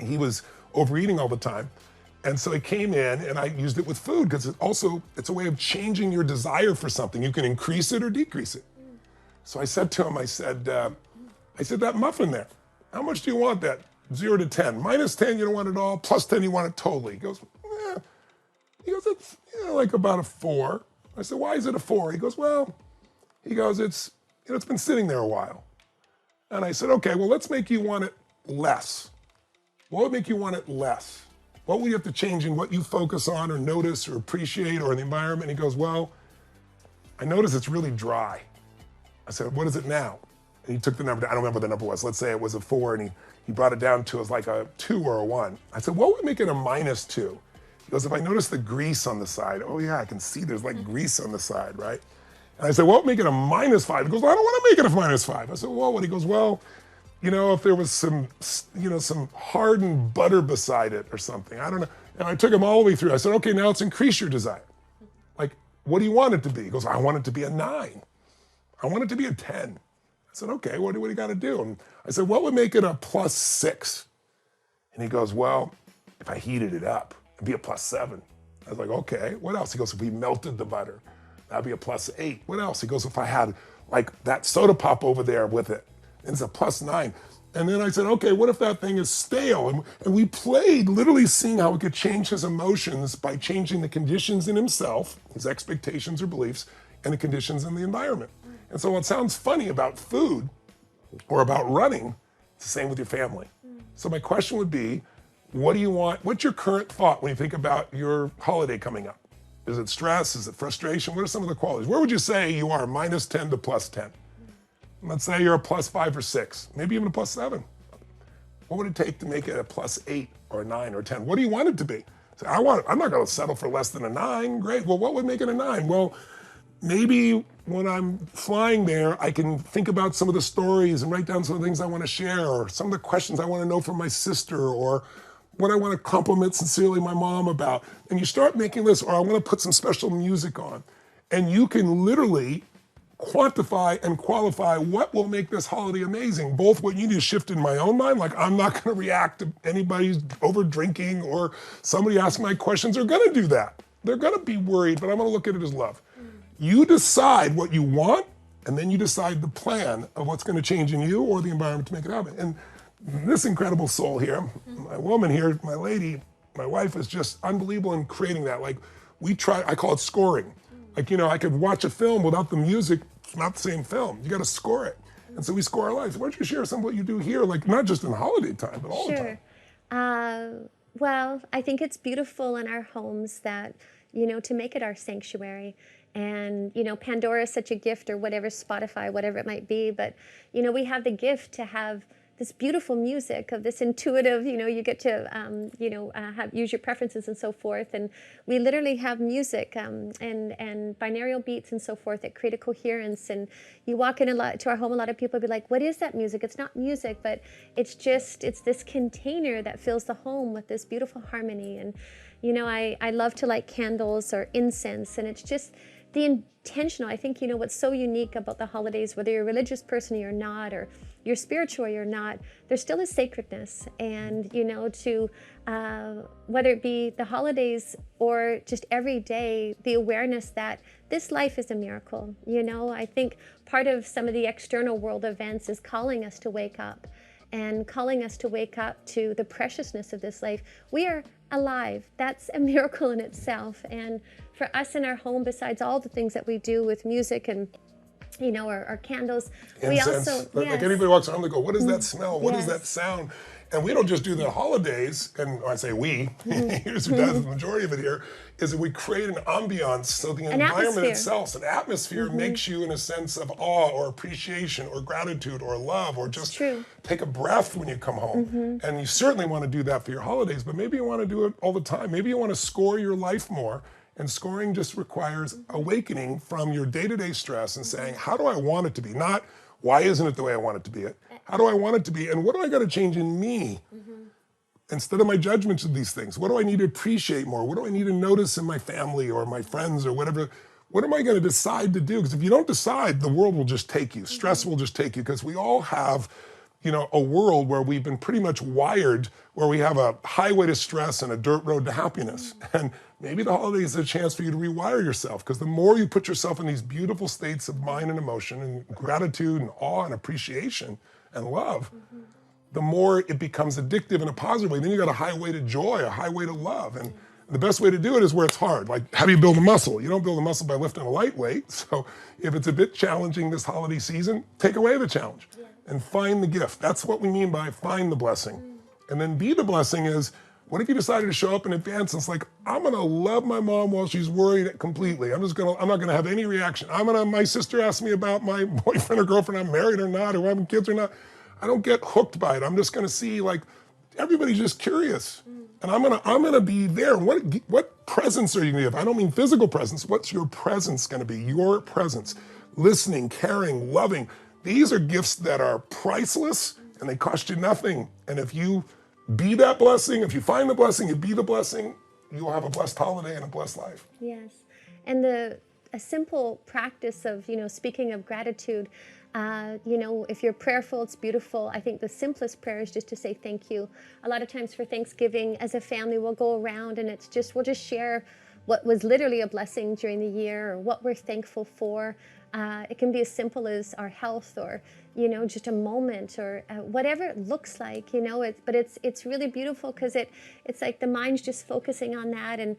he was overeating all the time. And so he came in and I used it with food because it's a way of changing your desire for something. You can increase it or decrease it. So I said to him, I said, that muffin there, how much do you want that? 0 to 10. Minus 10, you don't want it all. Plus 10, you want it totally. He goes, it's like about a 4. I said, why is it a 4? He goes, it's been sitting there a while. And I said, okay, well, let's make you want it less. What would make you want it less? What would you have to change in what you focus on or notice or appreciate or in the environment? He goes, well, I notice it's really dry. I said, what is it now? And he took the number, I don't remember what the number was. Let's say it was a 4 and he brought it down to like a 2 or a 1. I said, what would make it a -2? He goes, if I notice the grease on the side. Oh yeah, I can see there's like grease on the side, right? And I said, what would make it a -5? He goes, well, I don't want to make it a -5. I said, well, what? He goes, well, if there was some hardened butter beside it or something, I don't know. And I took him all the way through. I said, okay, now let's increase your desire. Like, what do you want it to be? He goes, I want it to be a 9. I want it to be a 10. I said, okay, what do you got to do? And I said, what would make it a +6? And he goes, well, if I heated it up, it'd be a +7. I was like, okay, what else? He goes, if we melted the butter, that'd be a +8. What else? He goes, if I had like that soda pop over there with it, it's a +9. And then I said, okay, what if that thing is stale? And we played literally seeing how we could change his emotions by changing the conditions in himself, his expectations or beliefs, and the conditions in the environment. And so what sounds funny about food or about running, it's the same with your family. So my question would be, what do you want? What's your current thought when you think about your holiday coming up? Is it stress? Is it frustration? What are some of the qualities? Where would you say you are -10 to +10? Let's say you're a +5 or 6, maybe even a +7. What would it take to make it a +8 or a 9 or 10? What do you want it to be? So I'm not gonna settle for less than a 9. Great, well, what would make it a 9? Well, maybe when I'm flying there, I can think about some of the stories and write down some of the things I wanna share, or some of the questions I wanna know from my sister, or what I wanna compliment sincerely my mom about. And you start making lists, or I wanna put some special music on. And you can literally quantify and qualify what will make this holiday amazing. Both what you need to shift in my own mind, like I'm not gonna react to anybody over drinking or somebody asking my questions. They're gonna do that. They're gonna be worried, but I'm gonna look at it as love. You decide what you want, and then you decide the plan of what's gonna change in you or the environment to make it happen. And this incredible soul here, my woman here, my lady, my wife is just unbelievable in creating that. Like I call it scoring. Like, I could watch a film without the music, it's not the same film. You gotta score it. And so we score our lives. Why don't you share some of what you do here, like not just in holiday time, but all the time? Well, I think it's beautiful in our homes that, to make it our sanctuary. And, Pandora is such a gift, or whatever, Spotify, whatever it might be. But, we have the gift to have this beautiful music of this intuitive, you get to, use your preferences and so forth. And we literally have music and binaural beats and so forth that create a coherence. And you walk in to our home, a lot of people be like, what is that music? It's not music, but it's this container that fills the home with this beautiful harmony. And, I love to light candles or incense, and it's just the intentional. I think, what's so unique about the holidays, whether you're a religious person or you're not, or you're spiritual or you're not, there still is sacredness. And, whether it be the holidays or just every day, the awareness that this life is a miracle. I think part of some of the external world events is calling us to wake up, and calling us to wake up to the preciousness of this life. We are alive. That's a miracle in itself. And for us in our home, besides all the things that we do with music and our candles, Incense. We also, like anybody walks around, they go, what is that smell? What is that sound? And we don't just do the holidays, and I say we, here's who does the majority of it here, is that we create an ambiance, so the environment itself, an atmosphere makes you in a sense of awe or appreciation or gratitude or love, or just take a breath when you come home. And you certainly want to do that for your holidays, but maybe you want to do it all the time. Maybe you want to score your life more. And scoring just requires awakening from your day-to-day stress and saying, how do I want it to be? Not, why isn't it the way I want it to be? How do I want it to be? And what do I got to change in me? Instead of my judgments of these things, what do I need to appreciate more? What do I need to notice in my family or my friends or whatever? What am I going to decide to do? Because if you don't decide, the world will just take you. Stress will just take you, because we all have a world where we've been pretty much wired where we have a highway to stress and a dirt road to happiness. And maybe the holidays is a chance for you to rewire yourself, because the more you put yourself in these beautiful states of mind and emotion and gratitude and awe and appreciation and love, the more it becomes addictive in a positive way. Then you got a highway to joy, a highway to love. And the best way to do it is where it's hard. Like, how do you build a muscle? You don't build a muscle by lifting a light weight. So if it's a bit challenging this holiday season, take away the challenge and find the gift. That's what we mean by find the blessing. And then be the blessing is, what if you decided to show up in advance and it's like, I'm gonna love my mom while she's worried completely. I'm not gonna have any reaction. my sister asked me about my boyfriend or girlfriend, I'm married or not, or having kids or not. I don't get hooked by it. I'm just gonna see, like, everybody's just curious. And I'm gonna be there. What presence are you gonna give? I don't mean physical presence. What's your presence gonna be? Your presence. Listening, caring, loving. These are gifts that are priceless and they cost you nothing. And if you be that blessing, if you find the blessing, you be the blessing, you will have a blessed holiday and a blessed life. Yes. And a simple practice of, speaking of gratitude, if you're prayerful, it's beautiful. I think the simplest prayer is just to say thank you. A lot of times for Thanksgiving, as a family, we'll go around and we'll just share what was literally a blessing during the year or what we're thankful for. It can be as simple as our health or, just a moment or whatever it looks like, but it's really beautiful because it's like the mind's just focusing on that, and,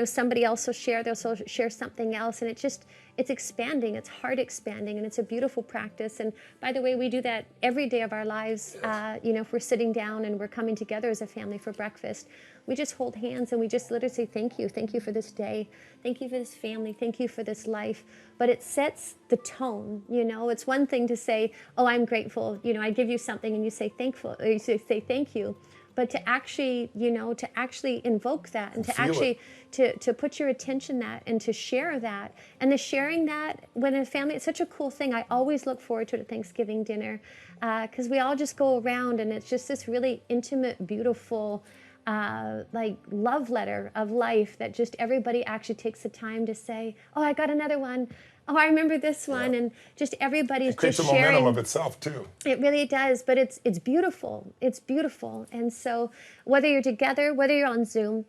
somebody else will share, they'll share something else, and it's expanding, it's heart expanding, and it's a beautiful practice. And by the way, we do that every day of our lives. If we're sitting down and we're coming together as a family for breakfast, we just hold hands and we just literally say thank you for this day, thank you for this family, thank you for this life. But it sets the tone. It's one thing to say, oh, I'm grateful, I give you something and you say thankful, or you say thank you. But to actually, invoke that and to actually to put your attention that and to share that, and the sharing that when a family, it's such a cool thing. I always look forward to it at Thanksgiving dinner because we all just go around and it's just this really intimate, beautiful, like love letter of life that just everybody actually takes the time to say, oh, I got another one. Oh, I remember this one. And just everybody's just sharing. It creates a momentum of itself too. It really does, but it's beautiful. It's beautiful. And so whether you're together, whether you're on Zoom,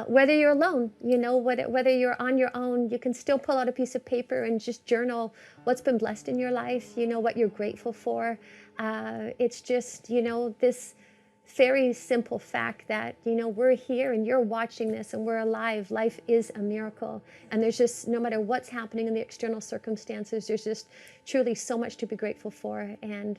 whether you're alone, whether you're on your own, you can still pull out a piece of paper and just journal what's been blessed in your life, what you're grateful for. It's just, this very simple fact that, we're here and you're watching this and we're alive. Life is a miracle. And there's just, no matter what's happening in the external circumstances, there's just truly so much to be grateful for. And